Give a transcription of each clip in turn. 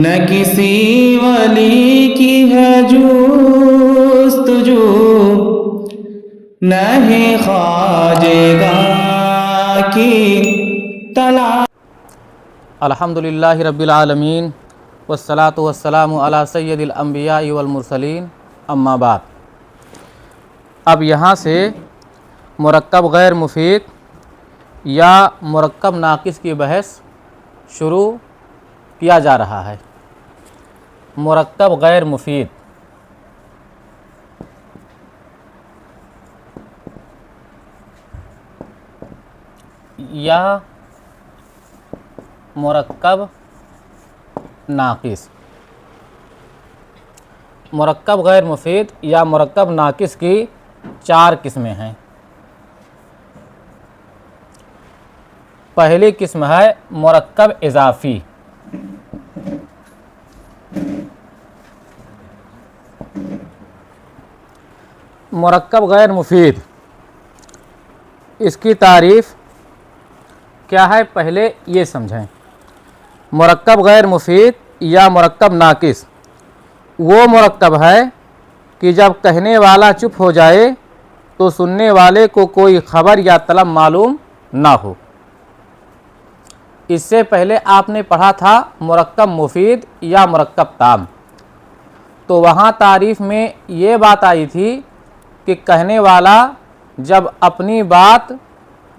न किसी वली की है जुस्तजू, न है ख्वाजेगा की तलाश। अल्हम्दुलिल्लाहि रब्बिल आलमीन वस्सलातु वस्सलामु अला सय्यदिल अंबिया वल मुरसलीन अम्मा बाद। अब यहाँ से मुरक्कब गैर मुफीद या मुरक्कब नाकिस की बहस शुरू किया जा रहा है। मुरक्कब गैर मुफीद या मुरक्कब नाकिस। मुरक्कब गैर मुफीद या मुरक्कब नाकिस की चार किस्में हैं। पहली किस्म है मुरक्कब इज़ाफ़ी। मुरक्कब गैर मुफीद, इसकी तारीफ़ क्या है पहले ये समझें। मुरक्कब गैर मुफीद या मुरक्कब नाकिस वो मुरक्कब है कि जब कहने वाला चुप हो जाए तो सुनने वाले को कोई खबर या तलब मालूम ना हो। इससे पहले आपने पढ़ा था मुरक्कब मुफीद या मुरक्कब ताम। तो वहाँ तारीफ़ में ये बात आई थी कि कहने वाला जब अपनी बात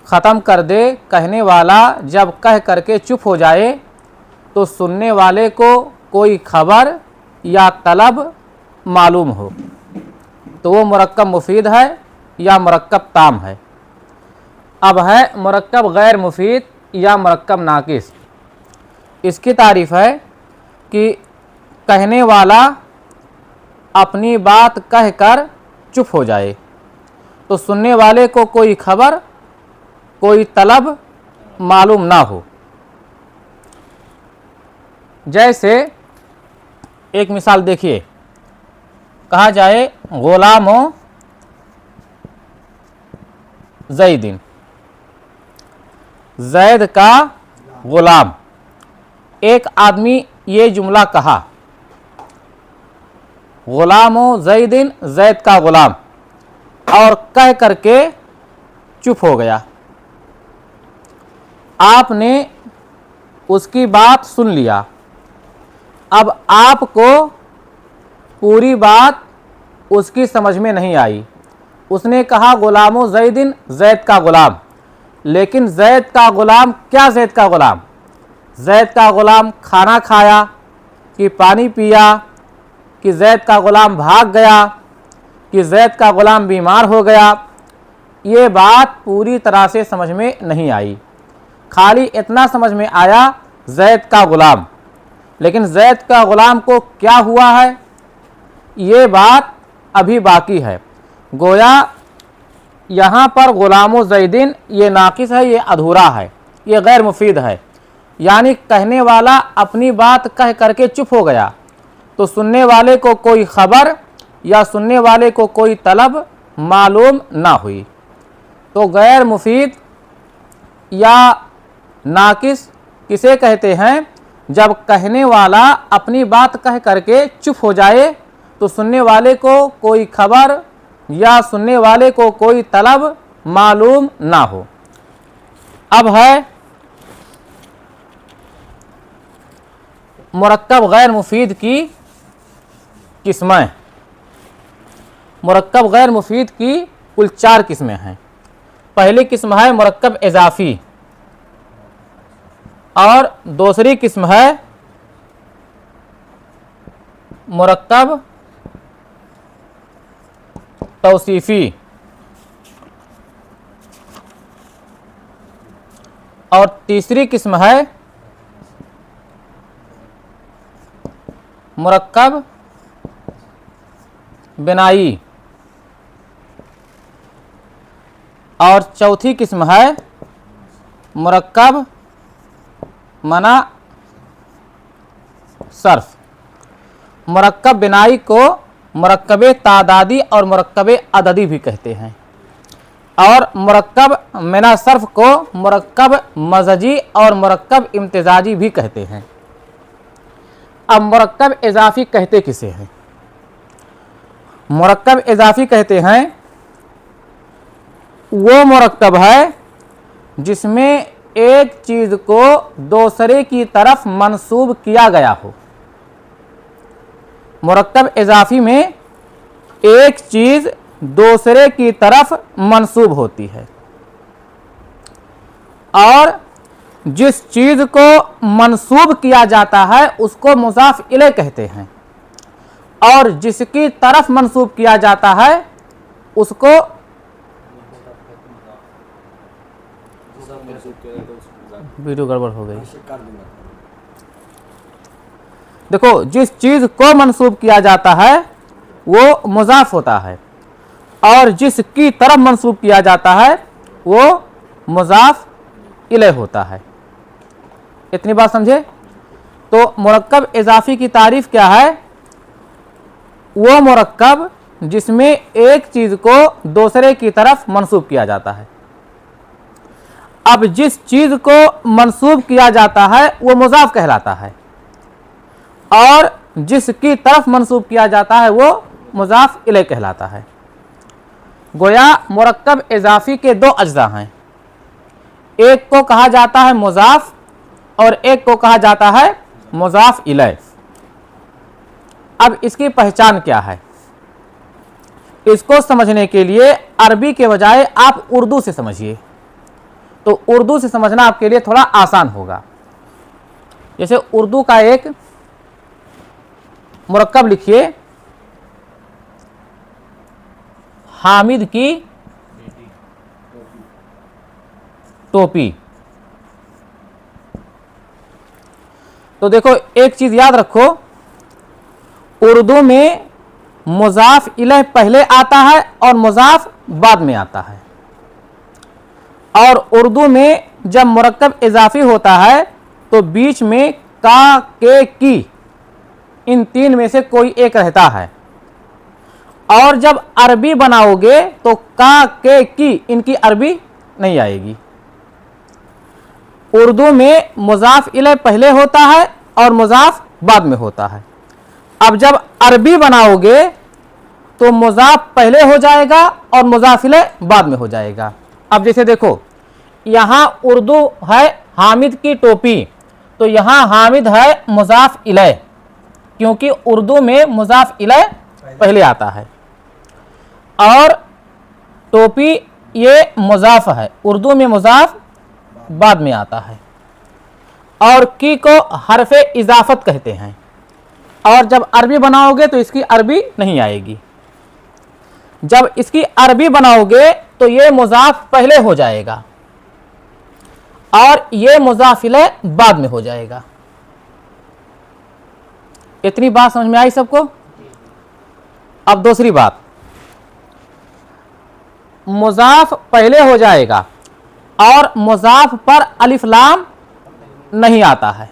ख़त्म कर दे, कहने वाला जब कह करके चुप हो जाए तो सुनने वाले को कोई खबर या तलब मालूम हो, तो वो मुरक्कब मुफीद है या मुरक्कब ताम है। अब है मुरक्कब गैर मुफीद या मुरक्कब नाकिस। इसकी तारीफ़ है कि कहने वाला अपनी बात कहकर चुप हो जाए तो सुनने वाले को कोई खबर, कोई तलब मालूम ना हो। जैसे एक मिसाल देखिए, कहा जाए गुलामो ज़ैदिन, ज़ैद का गुलाम। एक आदमी ये जुमला कहा, गुलामो ज़ैदिन, ज़ैद का गुलाम, और कह करके चुप हो गया। आपने उसकी बात सुन लिया। अब आपको पूरी बात उसकी समझ में नहीं आई। उसने कहा गुलामो ज़ैदिन, ज़ैद का गुलाम, लेकिन ज़ैद का गुलाम क्या ज़ैद का गुलाम? ज़ैद का गुलाम खाना खाया कि पानी पिया, कि ज़ैद का गुलाम भाग गया, कि ज़ैद का गुलाम बीमार हो गया? ये बात पूरी तरह से समझ में नहीं आई। खाली इतना समझ में आया ज़ैद का गुलाम, लेकिन ज़ैद का गुलाम को क्या हुआ है ये बात अभी बाकी है। गोया यहाँ पर गुलामो ज़ैदिन ये नाकिस है, ये अधूरा है, ये गैर मुफीद है। यानी कहने वाला अपनी बात कह करके चुप हो गया तो सुनने वाले को कोई खबर या सुनने वाले को कोई तलब मालूम ना हुई। तो गैर मुफीद या नाकिस किसे कहते हैं? जब कहने वाला अपनी बात कह करके चुप हो जाए तो सुनने वाले को कोई खबर या सुनने वाले को कोई तलब मालूम ना हो। अब है मुरक्कब गैर मुफीद की किस्में। मुरक्कब गैर मुफीद की कुल चार किस्में हैं। पहली किस्म है मुरक्कब इज़ाफ़ी और दूसरी किस्म है मुरक्कब तौसीफ़ी और तीसरी किस्म है मुरक्कब बिनाई और चौथी किस्म है मुरक्कब मना सर्फ। मुरक्कब बिनाई को मुरक्कब तादादी और मुरक्कब अददी भी कहते हैं और मुरक्कब मना सर्फ को मुरक्कब मज़जी और मुरक्कब इम्तिज़ाजी भी कहते हैं। अब मुरक्कब इजाफी कहते किसे हैं? मुरक्कब इजाफी कहते हैं वो मुरक्कब है जिसमें एक चीज को दूसरे की तरफ मंसूब किया गया हो। मुरक्कब इजाफी में एक चीज दूसरे की तरफ मंसूब होती है और जिस चीज को मंसूब किया जाता है उसको मुज़ाफ इलैह कहते हैं और जिसकी तरफ मंसूब किया जाता है उसको वीडियो गड़बड़ हो गई। देखो, जिस चीज को मंसूब किया जाता है वो मुज़ाफ होता है और जिसकी तरफ मंसूब किया जाता है वो मुज़ाफ इलैह होता है। इतनी बात समझे? तो मुरक्कब इजाफी की तारीफ क्या है? वो मुरक्कब जिसमें एक चीज को दूसरे की तरफ मंसूब किया जाता है। अब जिस चीज को मंसूब किया जाता है वो मुज़ाफ कहलाता है और जिसकी तरफ मंसूब किया जाता है वो मुज़ाफ इलैह कहलाता है। गोया मुरक्कब इजाफी के दो अज्जा हैं, एक को कहा जाता है मुज़ाफ और एक को कहा जाता है मुज़ाफ इलैह। अब इसकी पहचान क्या है? इसको समझने के लिए अरबी के बजाय आप उर्दू से समझिए, तो उर्दू से समझना आपके लिए थोड़ा आसान होगा। जैसे उर्दू का एक मुरक्कब लिखिए, हामिद की टोपी। तो देखो, एक चीज याद रखो, उर्दू में मुज़ाफ इलैह पहले आता है और मुज़ाफ बाद में आता है और उर्दू में जब मुरक्कब इजाफी होता है तो बीच में का, के, की, इन तीन में से कोई एक रहता है और जब अरबी बनाओगे तो का, के, की, इनकी अरबी नहीं आएगी। उर्दू में मुज़ाफ इलैह पहले होता है और मुज़ाफ बाद में होता है। अब जब अरबी बनाओगे तो मुज़ाफ पहले हो जाएगा और मुज़ाफ इलैह बाद में हो जाएगा। अब जैसे देखो, यहाँ उर्दू है हामिद की टोपी, तो यहाँ हामिद है मुज़ाफ इलैह, क्योंकि उर्दू में मुज़ाफ इलैह पहले आता है और टोपी ये मुज़ाफ है, उर्दू में मुज़ाफ बाद में आता है। और की को हरफ़े इजाफत कहते हैं और जब अरबी बनाओगे तो इसकी अरबी नहीं आएगी। जब इसकी अरबी बनाओगे तो ये मुज़ाफ पहले हो जाएगा और ये मुज़ाफ इलैह बाद में हो जाएगा। इतनी बात समझ में आई सबको? अब दूसरी बात, मुज़ाफ पहले हो जाएगा और मुज़ाफ पर अलिफ लाम नहीं आता है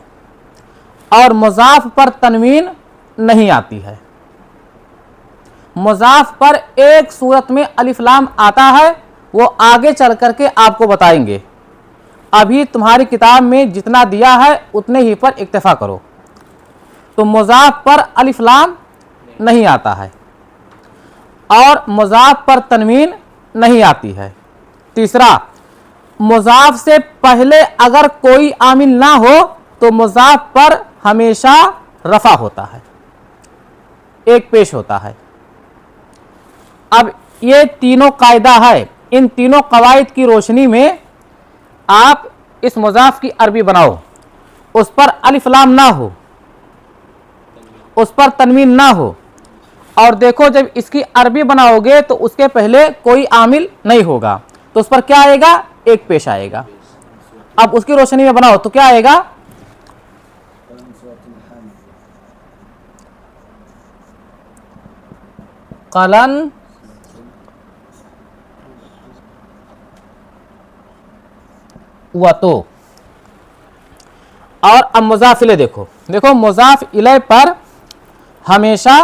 और मुज़ाफ पर तनवीन नहीं आती है। मुज़ाफ पर एक सूरत में अलिफ लाम आता है, वो आगे चल करके आपको बताएंगे। अभी तुम्हारी किताब में जितना दिया है उतने ही पर इक्तफा करो। तो मुज़ाफ पर अलिफ लाम नहीं आता है और मुज़ाफ पर तनवीन नहीं आती है। तीसरा, मुज़ाफ से पहले अगर कोई आमिल ना हो तो मुज़ाफ पर हमेशा रफ़ा होता है, एक पेश होता है। अब ये तीनों कायदा है, इन तीनों कवायद की रोशनी में आप इस मुज़ाफ की अरबी बनाओ, उस पर अलिफ लाम ना हो, उस पर तनवीन ना हो और देखो जब इसकी अरबी बनाओगे तो उसके पहले कोई आमिल नहीं होगा तो उस पर क्या आएगा? एक पेश आएगा। अब उसकी रोशनी में बनाओ तो क्या आएगा? कलन व तो। और अब मुज़ाफ इलैह देखो, देखो मुज़ाफ इलैह पर हमेशा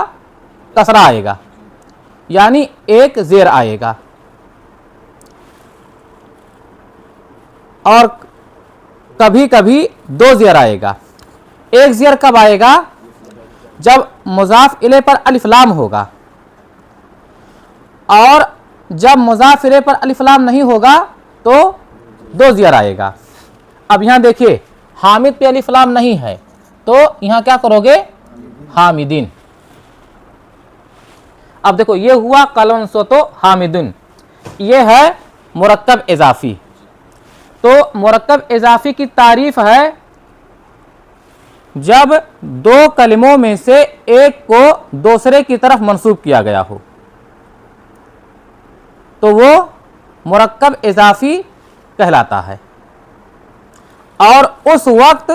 कसरा आएगा, यानी एक ज़ेर आएगा और कभी कभी दो ज़ेर आएगा। एक ज़ेर कब आएगा? जब मुज़ाफ इले पर अलिफ लाम होगा और जब मुज़ाफ इले पर अलिफ लाम नहीं होगा तो दो ज़ियर आएगा। अब यहाँ देखिए हामिद पे अलिफ लाम नहीं है तो यहाँ क्या करोगे, हामिदीन। अब देखो ये हुआ कलन सोतो हामिदुन, ये है मुरक्कब इजाफी। तो मुरक्कब इजाफी की तारीफ है जब दो कलिमों में से एक को दूसरे की तरफ मंसूब किया गया हो तो वो मुरक्कब इजाफी कहलाता है। और उस वक्त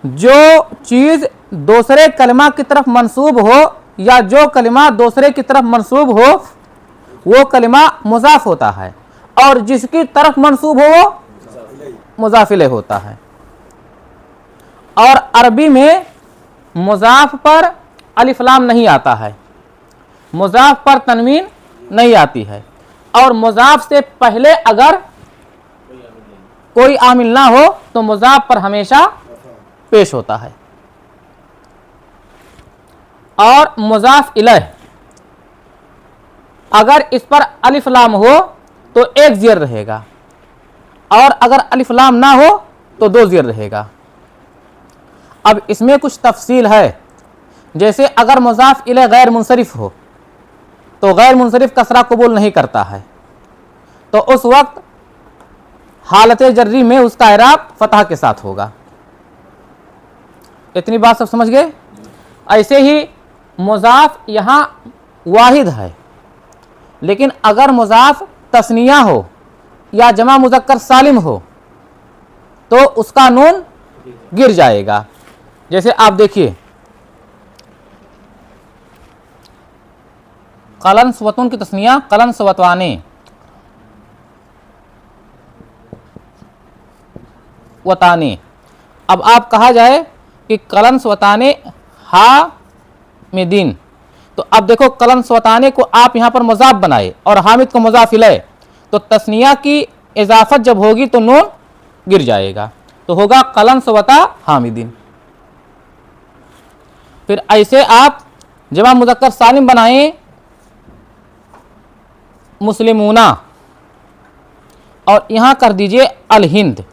जो चीज़ दूसरे कलिमा की तरफ मंसूब हो या जो कलिमा दूसरे की तरफ मंसूब हो वो कलिमा मुज़ाफ होता है और जिसकी तरफ मंसूब हो वो मुज़ाफ इलैह होता है। और अरबी में मुज़ाफ पर अलिफ लाम नहीं आता है, मुज़ाफ पर तनवीन नहीं आती है और मुज़ाफ से पहले अगर कोई आमिल ना हो तो मुज़ाफ पर हमेशा पेश होता है। और मुज़ाफ इलैह अगर इस पर अलिफ लाम हो तो एक ज़ियर रहेगा और अगर अलिफ लाम ना हो तो दो ज़ियर रहेगा। अब इसमें कुछ तफसील है, जैसे अगर मुज़ाफ इलैह गैर मुनसरिफ हो तो गैर मुनसरिफ कसरा कबूल नहीं करता है तो उस वक्त हालत जर्री में उसका इराब फतह के साथ होगा। इतनी बात सब समझ गए। ऐसे ही मुज़ाफ यहाँ वाहिद है, लेकिन अगर मुज़ाफ तस्निया हो या जमा मुज़क्कर सालिम हो तो उसका नून गिर जाएगा। जैसे आप देखिए कलन स्वतुन की तस्निया कलन स्वतवाने, वताने। अब आप कहा जाए कि कलन स्वताने हामिदीन, तो अब देखो कलन स्वताने को आप यहाँ पर मुज़ाफ बनाए और हामिद को मुज़ाफ इलैह, तो तस्निया की इजाफत जब होगी तो नून गिर जाएगा तो होगा कलन स्वता हामिदीन। फिर ऐसे आप जमा मुज़क्कर सालिम बनाएं मुस्लिमूना और यहाँ कर दीजिए अल हिंद।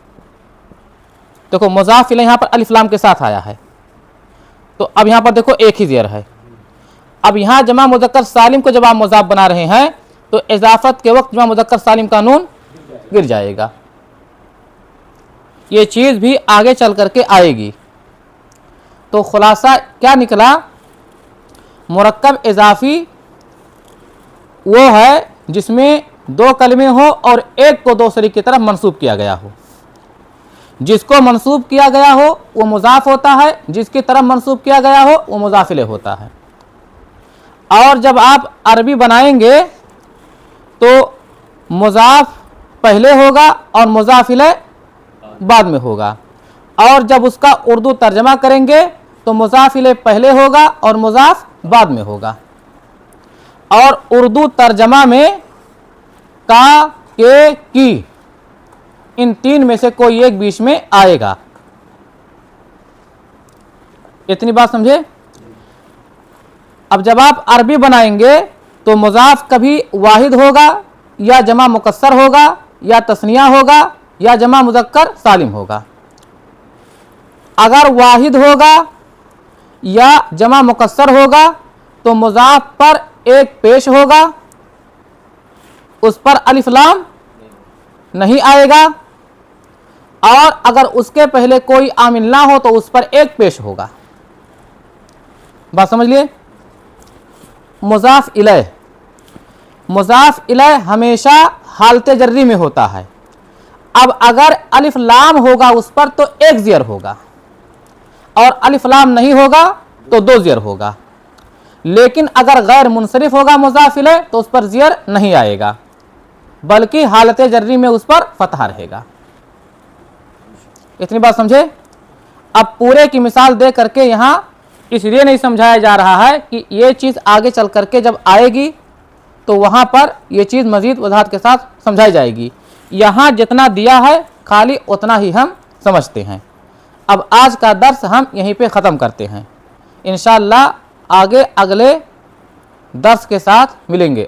देखो मुज़ाफ इलैह यहाँ पर अलिफ लाम के साथ आया है तो अब यहाँ पर देखो एक ही ज़ियर है। अब यहाँ जमा मुज़क्कर सालिम को जब आप मुज़ाफ बना रहे हैं तो इजाफत के वक्त जमा मुज़क्कर सालिम का नून गिर जाएगा। ये चीज़ भी आगे चल करके आएगी। तो खुलासा क्या निकला, मुरक्कब इजाफी वो है जिसमें दो कलमे हो और एक को दूसरे की तरफ मंसूब किया गया हो। जिसको मंसूब किया गया हो वो मुज़ाफ होता है, जिसकी तरफ मंसूब किया गया हो वो मुज़ाफ इलैह होता है। और जब आप अरबी बनाएंगे तो मुज़ाफ पहले होगा और मुज़ाफ इलैह बाद में होगा, और जब उसका उर्दू तर्जमा करेंगे तो मुज़ाफ इलैह पहले होगा और मुज़ाफ बाद में होगा। और उर्दू तर्जमा में का, के, की, इन तीन में से कोई एक बीच में आएगा। इतनी बात समझे। अब जब आप अरबी बनाएंगे तो मुज़ाफ कभी वाहिद होगा या जमा मुकस्सर होगा या तस्निया होगा या जमा मुज़क्कर सालिम होगा। अगर वाहिद होगा या जमा मुकस्सर होगा तो मुज़ाफ पर एक पेश होगा, उस पर अलिफ लाम नहीं आएगा, और अगर उसके पहले कोई आमिल ना हो तो उस पर एक पेश होगा। बात समझ लिए। मुज़ाफ इलैह, मुज़ाफ इलैह हमेशा हालत जर्री में होता है। अब अगर अलिफ लाम होगा उस पर तो एक ज़ियर होगा और अलिफ लाम नहीं होगा तो दो ज़ियर होगा। लेकिन अगर गैर मुनसरिफ होगा मुज़ाफ इलैह तो उस पर ज़ियर नहीं आएगा, बल्कि हालत जर्री में उस पर फतहा रहेगा। इतनी बात समझे। अब पूरे की मिसाल दे करके यहाँ इसलिए नहीं समझाया जा रहा है कि ये चीज़ आगे चल करके जब आएगी तो वहाँ पर ये चीज़ मज़ीद वजाहत के साथ समझाई जाएगी। यहाँ जितना दिया है खाली उतना ही हम समझते हैं। अब आज का दर्स हम यहीं पे ख़त्म करते हैं। इंशाअल्लाह आगे अगले दर्स के साथ मिलेंगे।